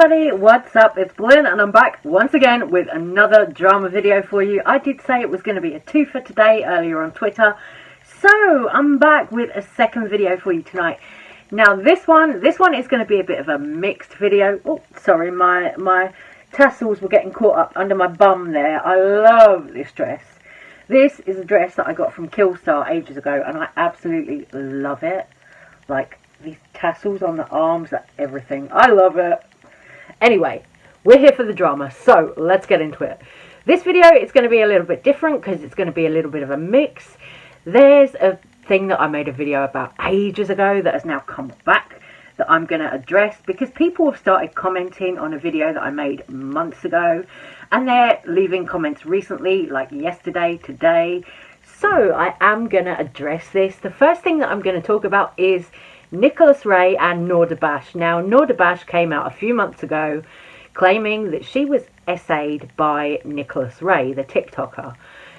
everybody, what's up? It's Blynn and I'm back once again with another drama video for you. I did say it was going to be a twofer today earlier on Twitter, so I'm back with a second video for you tonight. Now this one is going to be a bit of a mixed video. Oh, sorry, my tassels were getting caught up under my bum there. I love this dress. This is a dress that I got from Killstar ages ago and I absolutely love it. Like, these tassels on the arms are everything. I love it. Anyway, we're here for the drama, so let's get into it. This video is going to be a little bit different because it's going to be a little bit of a mix. There's a thing that I made a video about ages ago that has now come back that I'm going to address because people have started commenting on a video that I made months ago and they're leaving comments recently, like yesterday, today. So I am going to address this. The first thing that I'm going to talk about is Nickolas and Noor Dabash. Now, Noor Dabash came out a few months ago claiming that she was essayed by Nickolas, the TikToker.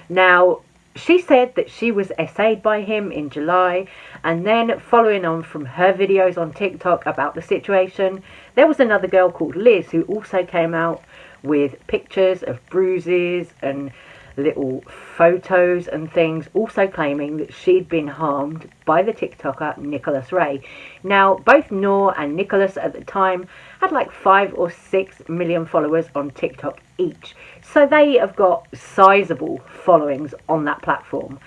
Now, she said that she was essayed by him in July, and then following on from her videos on TikTok about the situation, there was another girl called Liz who also came out with pictures of bruises and little photos and things, also claiming that she'd been harmed by the TikToker Nickolas. Now, both Noor and Nickolas at the time had like 5 or 6 million followers on TikTok each, so they have got sizable followings on that platform.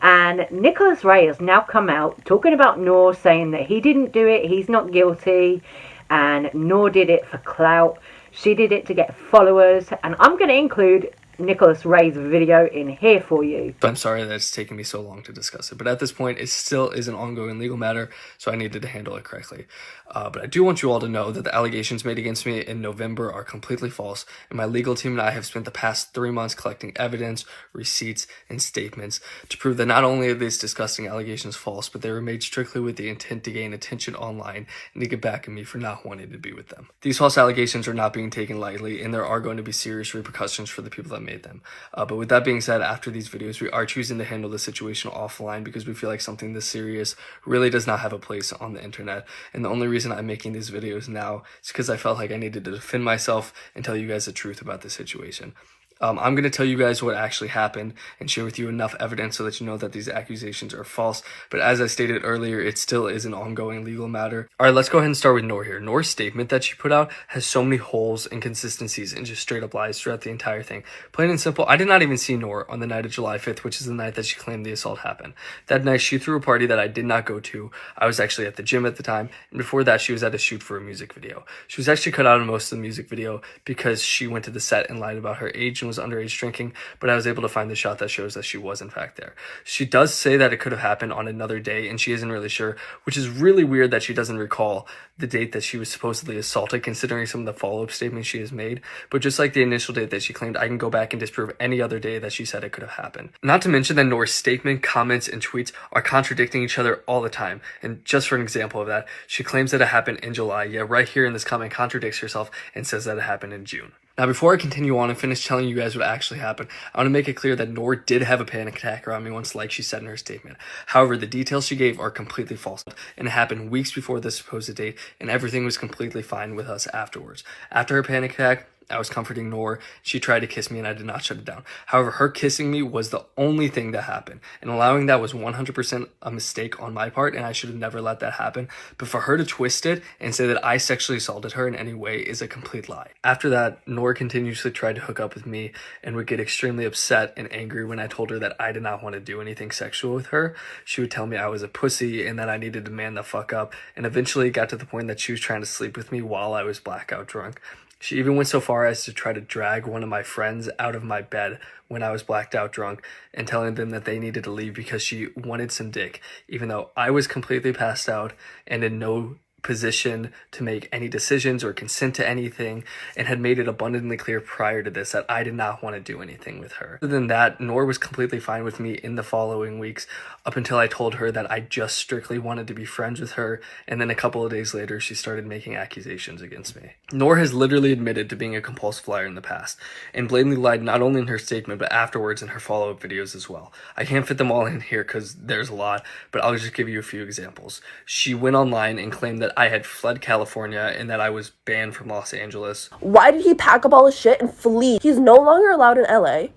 And Nickolas has now come out talking about Noor, saying that he didn't do it, he's not guilty, and Noor did it for clout. She did it to get followers, and I'm going to include Nickolas video in here for you. I'm sorry that it's taken me so long to discuss it, but at this point it still is an ongoing legal matter, so I needed to handle it correctly. But I do want you all to know that the allegations made against me in November are completely false, and my legal team and I have spent the past 3 months collecting evidence, receipts, and statements to prove that not only are these disgusting allegations false, but they were made strictly with the intent to gain attention online and to get back at me for not wanting to be with them. These false allegations are not being taken lightly, and there are going to be serious repercussions for the people that made them. But with that being said, after these videos, we are choosing to handle the situation offline because we feel like something this serious really does not have a place on the internet. And the only reason I'm making these videos now is because I felt like I needed to defend myself and tell you guys the truth about the situation. I'm going to tell you guys what actually happened and share with you enough evidence so that you know that these accusations are false. But as I stated earlier, it still is an ongoing legal matter. All right, let's go ahead and start with Noor here. Noor's statement that she put out has so many holes, inconsistencies, and just straight up lies throughout the entire thing. Plain and simple, I did not even see Noor on the night of July 5th, which is the night that she claimed the assault happened. That night, she threw a party that I did not go to. I was actually at the gym at the time, and before that, she was at a shoot for a music video. She was actually cut out of most of the music video because she went to the set and lied about her age and was underage drinking, but I was able to find the shot that shows that she was in fact there. She does say that it could have happened on another day and she isn't really sure, which is really weird that she doesn't recall the date that she was supposedly assaulted, considering some of the follow-up statements she has made. But just like the initial date that she claimed, I can go back and disprove any other day that she said it could have happened. Not to mention that Noor's statement, comments, and tweets are contradicting each other all the time. And just for an example of that, she claims that it happened in July, yet right here in this comment contradicts herself and says that it happened in June. Now, before I continue on and finish telling you guys what actually happened, I want to make it clear that Noor did have a panic attack around me once, like she said in her statement. However, the details she gave are completely false, and it happened weeks before the supposed date, and everything was completely fine with us afterwards. After her panic attack, I was comforting Noor. She tried to kiss me and I did not shut it down. However, her kissing me was the only thing that happened, and allowing that was 100% a mistake on my part, and I should have never let that happen. But for her to twist it and say that I sexually assaulted her in any way is a complete lie. After that, Noor continuously tried to hook up with me and would get extremely upset and angry when I told her that I did not want to do anything sexual with her. She would tell me I was a pussy and that I needed to man the fuck up, and eventually it got to the point that she was trying to sleep with me while I was blackout drunk. She even went so far as to try to drag one of my friends out of my bed when I was blacked out drunk and telling them that they needed to leave because she wanted some dick, even though I was completely passed out and in no position to make any decisions or consent to anything, and had made it abundantly clear prior to this that I did not want to do anything with her. Other than that, Noor was completely fine with me in the following weeks, up until I told her that I just strictly wanted to be friends with her, and then a couple of days later she started making accusations against me. Noor has literally admitted to being a compulsive liar in the past, and blatantly lied not only in her statement but afterwards in her follow-up videos as well. I can't fit them all in here because there's a lot, but I'll just give you a few examples. She went online and claimed that I had fled California and that I was banned from Los Angeles. Why did he pack up all his shit and flee? He's no longer allowed in LA.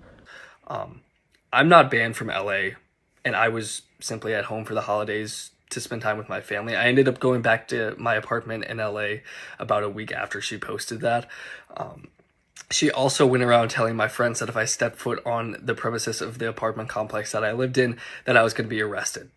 I'm not banned from LA, and I was simply at home for the holidays to spend time with my family. I ended up going back to my apartment in LA about a week after she posted that. She also went around telling my friends that if I stepped foot on the premises of the apartment complex that I lived in, that I was going to be arrested.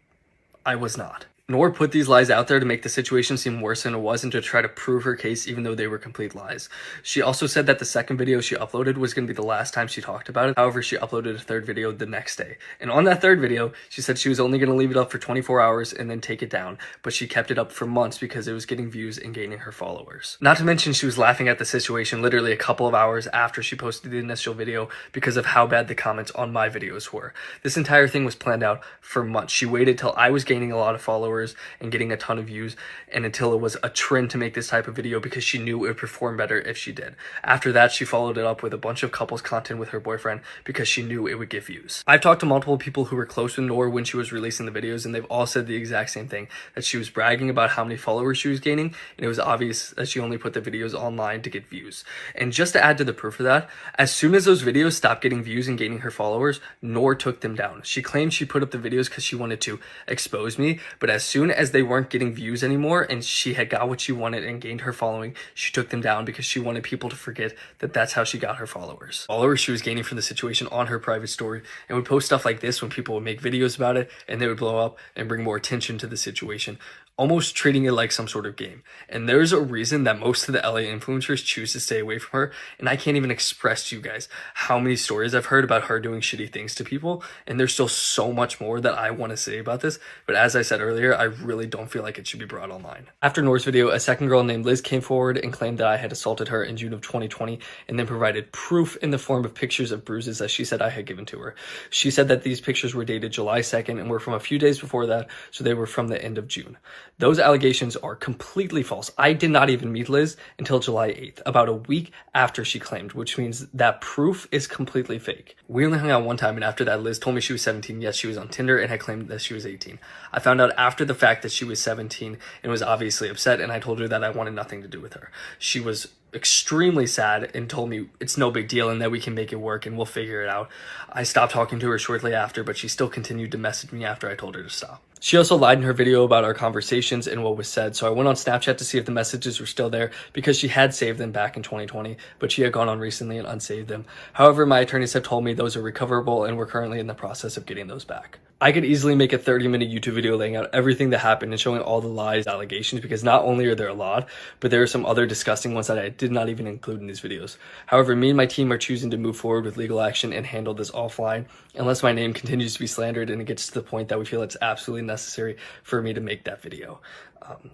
I was not. Nor put these lies out there to make the situation seem worse than it was and to try to prove her case even though they were complete lies. She also said that the second video she uploaded was going to be the last time she talked about it. However, she uploaded a third video the next day. And on that third video, she said she was only going to leave it up for 24 hours and then take it down. But she kept it up for months because it was getting views and gaining her followers. Not to mention she was laughing at the situation literally a couple of hours after she posted the initial video because of how bad the comments on my videos were. This entire thing was planned out for months. She waited till I was gaining a lot of followers and getting a ton of views, and until it was a trend to make this type of video because she knew it would perform better if she did. After that, she followed it up with a bunch of couples content with her boyfriend because she knew it would get views. I've talked to multiple people who were close with Noor when she was releasing the videos, and they've all said the exact same thing, that she was bragging about how many followers she was gaining, and it was obvious that she only put the videos online to get views. And just to add to the proof of that, as soon as those videos stopped getting views and gaining her followers, Noor took them down. She claimed she put up the videos because she wanted to expose me, but as soon as they weren't getting views anymore and she had got what she wanted and gained her following, she took them down because she wanted people to forget that that's how she got her followers. Followers she was gaining from the situation on her private story, and would post stuff like this when people would make videos about it and they would blow up and bring more attention to the situation, almost treating it like some sort of game. And there's a reason that most of the LA influencers choose to stay away from her, and I can't even express to you guys how many stories I've heard about her doing shitty things to people, and there's still so much more that I want to say about this, but as I said earlier, I really don't feel like it should be brought online. After Noor's video, a second girl named Liz came forward and claimed that I had assaulted her in June of 2020, and then provided proof in the form of pictures of bruises that she said I had given to her. She said that these pictures were dated July 2nd and were from a few days before that, so they were from the end of June. Those allegations are completely false. I did not even meet Liz until July 8th, about a week after she claimed, which means that proof is completely fake. We only hung out one time, and after that, Liz told me she was 17. Yes, she was on Tinder and had claimed that she was 18. I found out after the fact that she was 17 and was obviously upset, and I told her that I wanted nothing to do with her. She was extremely sad and told me it's no big deal and that we can make it work and we'll figure it out. I stopped talking to her shortly after, but she still continued to message me after I told her to stop. She also lied in her video about our conversations and what was said, so I went on Snapchat to see if the messages were still there because she had saved them back in 2020, but she had gone on recently and unsaved them. However, my attorneys have told me those are recoverable and we're currently in the process of getting those back. I could easily make a 30-minute YouTube video laying out everything that happened and showing all the lies, allegations, because not only are there a lot, but there are some other disgusting ones that I did not even include in these videos. However, me and my team are choosing to move forward with legal action and handle this offline, unless my name continues to be slandered and it gets to the point that we feel it's absolutely necessary for me to make that video.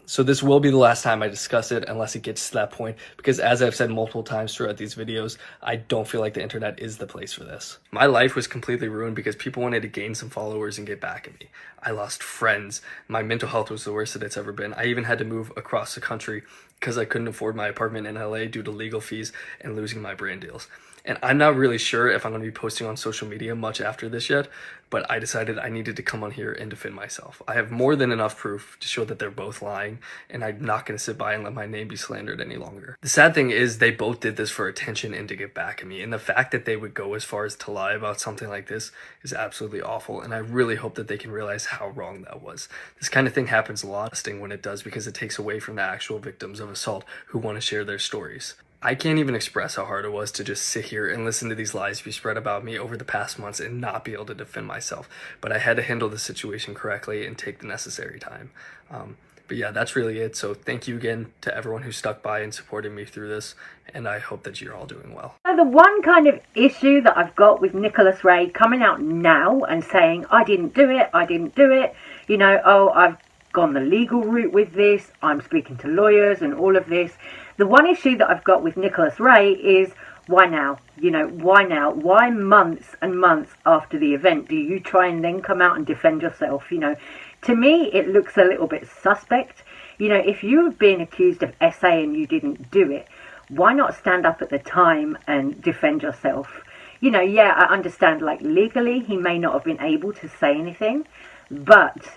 So this will be the last time I discuss it unless it gets to that point, because as I've said multiple times throughout these videos, I don't feel like the internet is the place for this. My life was completely ruined because people wanted to gain some followers and get back at me. I lost friends. My mental health was the worst that it's ever been. I even had to move across the country because I couldn't afford my apartment in LA due to legal fees and losing my brand deals. And I'm not really sure if I'm going to be posting on social media much after this yet, but I decided I needed to come on here and defend myself. I have more than enough proof to show that they're both lying, and I'm not going to sit by and let my name be slandered any longer. The sad thing is they both did this for attention and to get back at me, and the fact that they would go as far as to lie about something like this is absolutely awful, and I really hope that they can realize how wrong that was. This kind of thing happens a lot when it does, because it takes away from the actual victims of assault who want to share their stories. I can't even express how hard it was to just sit here and listen to these lies be spread about me over the past months and not be able to defend myself. But I had to handle the situation correctly and take the necessary time. But yeah, that's really it. So thank you again to everyone who stuck by and supported me through this. And I hope that you're all doing well. So the one kind of issue that I've got with Nickolas Ray coming out now and saying, I didn't do it, you know, oh, I've gone the legal route with this, I'm speaking to lawyers and all of this. The one issue that I've got with Nickolas Ray is, why now? You know, why now? Why months and months after the event do you try and then come out and defend yourself? You know, to me, it looks a little bit suspect. You know, if you've been accused of SA and you didn't do it, why not stand up at the time and defend yourself? You know, yeah, I understand, like, legally, he may not have been able to say anything, but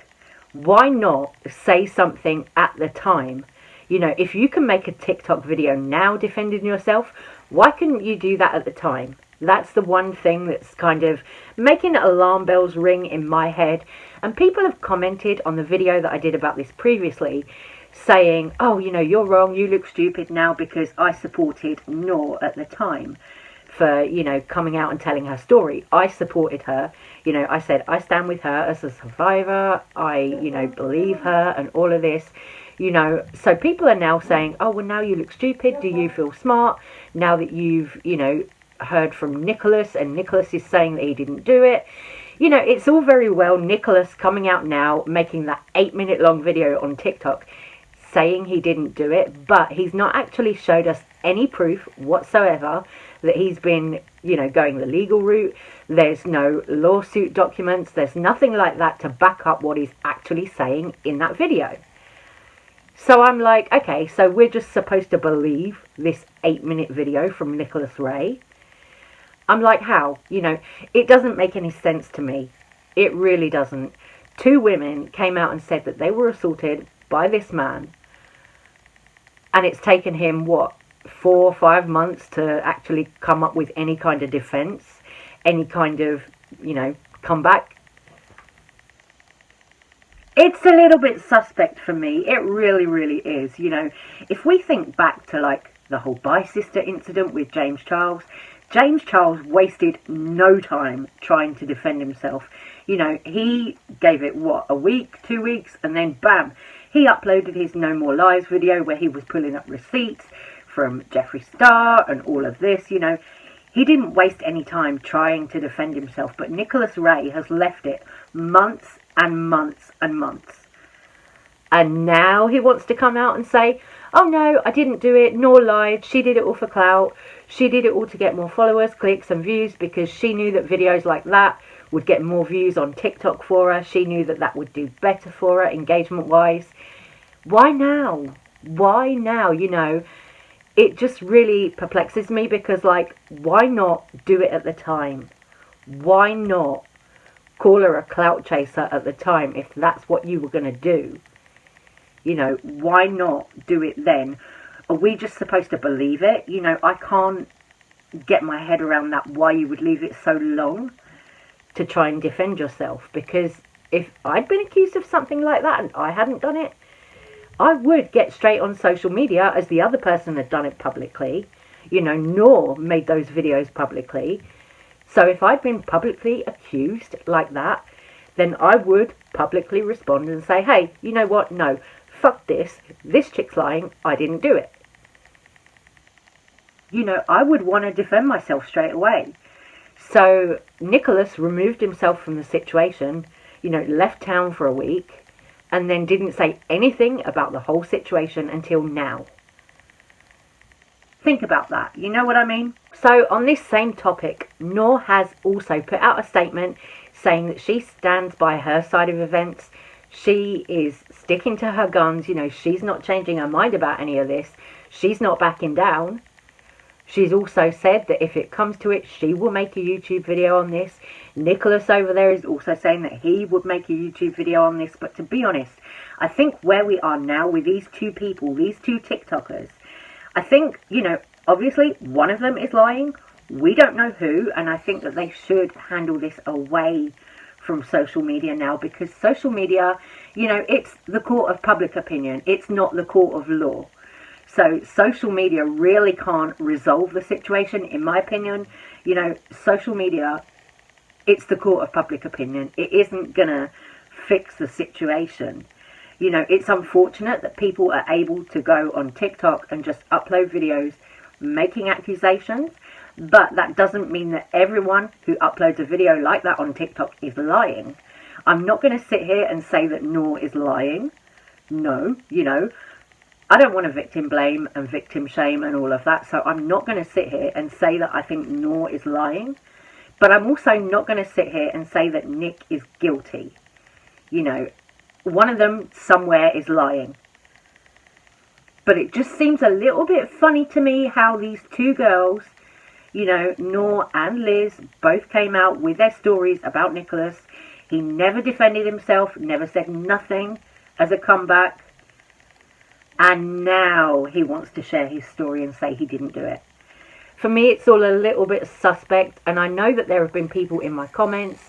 why not say something at the time? You know, if you can make a TikTok video now defending yourself, why couldn't you do that at the time? That's the one thing that's kind of making alarm bells ring in my head. And people have commented on the video that I did about this previously, saying, oh, you know, you're wrong, you look stupid now because I supported Noor at the time for, you know, coming out and telling her story. I supported her. You know, I said, I stand with her as a survivor. I, you know, believe her and all of this. You know, so people are now saying, oh, well, now you look stupid. Do you feel smart now that you've, you know, heard from Nickolas, and Nickolas is saying that he didn't do it? You know, it's all very well Nickolas coming out now, making that 8-minute long video on TikTok, saying he didn't do it, but he's not actually showed us any proof whatsoever that he's been, you know, going the legal route. There's no lawsuit documents. There's nothing like that to back up what he's actually saying in that video. So I'm like, okay, so we're just supposed to believe this 8-minute video from Nickolas Ray? I'm like, how? You know, it doesn't make any sense to me. It really doesn't. 2 women came out and said that they were assaulted by this man. And it's taken him, what, 4 or 5 months to actually come up with any kind of defense, any kind of, you know, comeback. It's a little bit suspect for me. It really, really is. You know, if we think back to, like, the whole Bi-Sister incident with James Charles wasted no time trying to defend himself. You know, he gave it, what, a week, 2 weeks, and then bam, he uploaded his No More Lies video where he was pulling up receipts from Jeffree Star and all of this. You know, he didn't waste any time trying to defend himself, but Nickolas Ray has left it months and months and months. And now he wants to come out and say, oh no, I didn't do it, Noor lied, she did it all for clout, she did it all to get more followers, clicks and views because she knew that videos like that would get more views on TikTok for her. She knew that that would do better for her engagement wise. Why now? Why now? You know, it just really perplexes me because, like, why not do it at the time? Why not call her a clout chaser at the time if that's what you were going to do? You know, why not do it then? Are we just supposed to believe it? You know, I can't get my head around that, why you would leave it so long to try and defend yourself. Because if I'd been accused of something like that and I hadn't done it, I would get straight on social media as the other person had done it publicly. You know, Noor made those videos publicly. So if I'd been publicly accused like that, then I would publicly respond and say, hey, you know what? No, fuck this. This chick's lying. I didn't do it. You know, I would want to defend myself straight away. So Nickolas removed himself from the situation, you know, left town for a week, and then didn't say anything about the whole situation until now. Think about that. You know what I mean? So on this same topic, Noor has also put out a statement saying that she stands by her side of events. She is sticking to her guns. You know, she's not changing her mind about any of this. She's not backing down. She's also said that if it comes to it, she will make a YouTube video on this. Nickolas over there is also saying that he would make a YouTube video on this. But to be honest, I think where we are now with these 2 people, these 2 TikTokers, I think, you know, obviously one of them is lying. We don't know who, and I think that they should handle this away from social media now, because social media, you know, it's the court of public opinion. It's not the court of law. So social media really can't resolve the situation, in my opinion. You know, social media, it's the court of public opinion. It isn't going to fix the situation. You know, it's unfortunate that people are able to go on TikTok and just upload videos making accusations, but that doesn't mean that everyone who uploads a video like that on TikTok is lying. I'm not going to sit here and say that Noor is lying. No, you know, I don't want to victim blame and victim shame and all of that, so I'm not going to sit here and say that I think Noor is lying, but I'm also not going to sit here and say that Nick is guilty. You know, one of them somewhere is lying. But it just seems a little bit funny to me how these 2 girls, you know, Noor and Liz, both came out with their stories about Nickolas. He never defended himself, never said nothing as a comeback. and now he wants to share his story and say he didn't do it. For me, it's all a little bit suspect, and I know that there have been people in my comments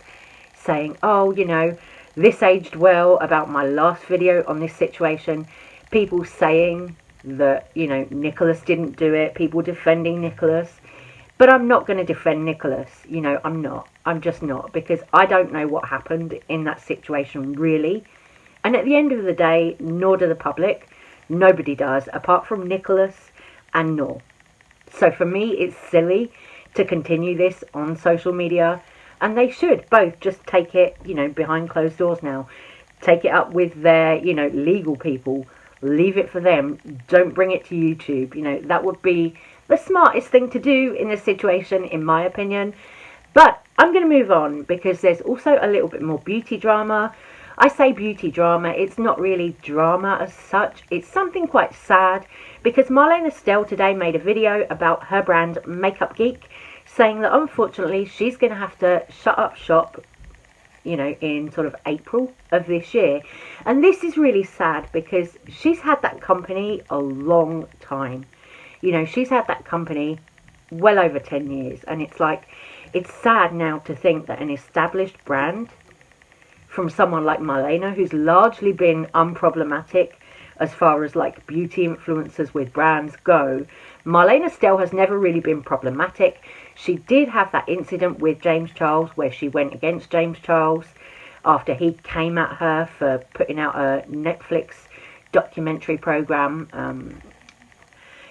saying, oh, you know, this aged well about my last video on this situation. People saying that, you know, Nickolas didn't do it. People defending Nickolas. But I'm not going to defend Nickolas. You know, I'm not. I'm just not. Because I don't know what happened in that situation, really. And at the end of the day, nor do the public. Nobody does, apart from Nickolas and Nor. So for me, it's silly to continue this on social media. And they should both just take it, you know, behind closed doors now. Take it up with their, you know, legal people. Leave it for them. Don't bring it to YouTube. You know, that would be the smartest thing to do in this situation, in my opinion. But I'm going to move on because there's also a little bit more beauty drama. I say beauty drama. It's not really drama as such. It's something quite sad because Marlene Estelle today made a video about her brand Makeup Geek, saying that unfortunately she's going to have to shut up shop, you know, in sort of April of this year. And this is really sad because she's had that company a long time. You know, she's had that company well over 10 years. And it's like, it's sad now to think that an established brand from someone like Marlena, who's largely been unproblematic as far as like beauty influencers with brands go. Marlene Estelle has never really been problematic. She did have that incident with James Charles where she went against James Charles after he came at her for putting out a Netflix documentary program.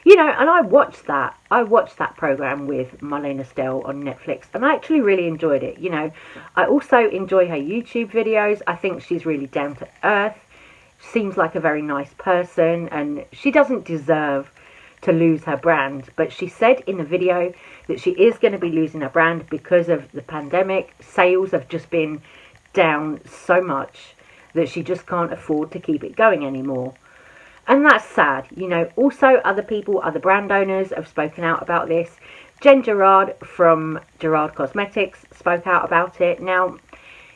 You know, and I watched that. I watched that program with Marlene Estelle on Netflix, and I actually really enjoyed it. You know, I also enjoy her YouTube videos. I think she's really down to earth. Seems like a very nice person, and she doesn't deserve to lose her brand. But she said in the video that she is going to be losing her brand because of the pandemic. Sales have just been down so much that she just can't afford to keep it going anymore. And that's sad. You know, also other people, other brand owners have spoken out about this. Jen Gerard from Gerard Cosmetics spoke out about it. Now,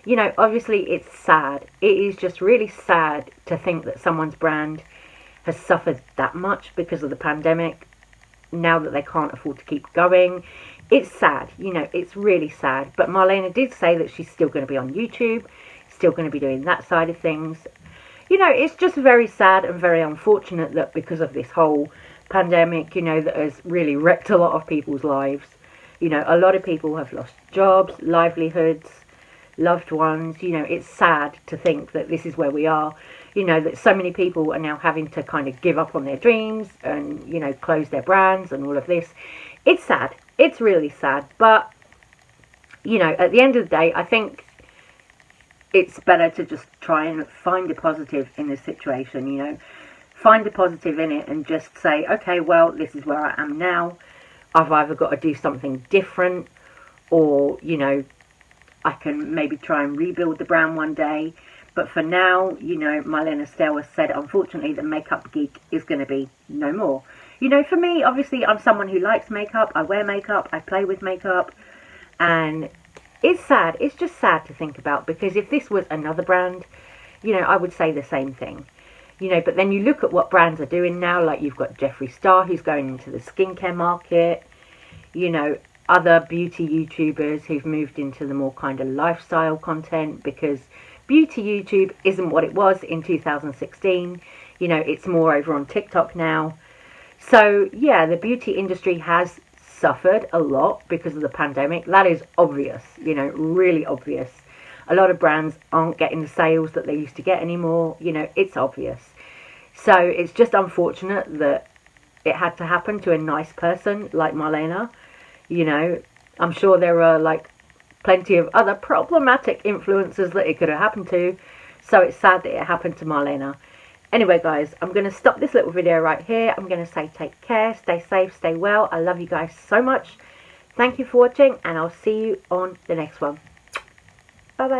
you know, obviously it's sad. It is just really sad to think that someone's brand has suffered that much because of the pandemic, now that they can't afford to keep going. It's sad, you know, it's really sad. But Marlena did say that she's still going to be on YouTube, still going to be doing that side of things. You know, it's just very sad and very unfortunate that because of this whole pandemic, you know, that has really wrecked a lot of people's lives. You know, a lot of people have lost jobs, livelihoods, loved ones. You know, it's sad to think that this is where we are. You know, that so many people are now having to kind of give up on their dreams and, you know, close their brands and all of this. It's sad. It's really sad. But, you know, at the end of the day, I think it's better to just try and find a positive in this situation, you know. Find a positive in it and just say, okay, well, this is where I am now. I've either got to do something different or, you know, I can maybe try and rebuild the brand one day. But for now, you know, Marlene Estelle has said, unfortunately, the Makeup Geek is going to be no more. You know, for me, obviously, I'm someone who likes makeup. I wear makeup. I play with makeup. And it's sad. It's just sad to think about, because if this was another brand, you know, I would say the same thing. You know, but then you look at what brands are doing now, like you've got Jeffree Star, who's going into the skincare market. You know, other beauty YouTubers who've moved into the more kind of lifestyle content, because beauty YouTube isn't what it was in 2016. You know, it's more over on TikTok now. So, yeah, the beauty industry has suffered a lot because of the pandemic. That is obvious, you know, really obvious. A lot of brands aren't getting the sales that they used to get anymore. You know, it's obvious. So, it's just unfortunate that it had to happen to a nice person like Marlena. You know, I'm sure there are, like, plenty of other problematic influencers that it could have happened to. So it's sad that it happened to Marlena. Anyway, guys, I'm going to stop this little video right here. I'm going to say take care, stay safe, stay well. I love you guys so much. Thank you for watching, and I'll see you on the next one. Bye-bye.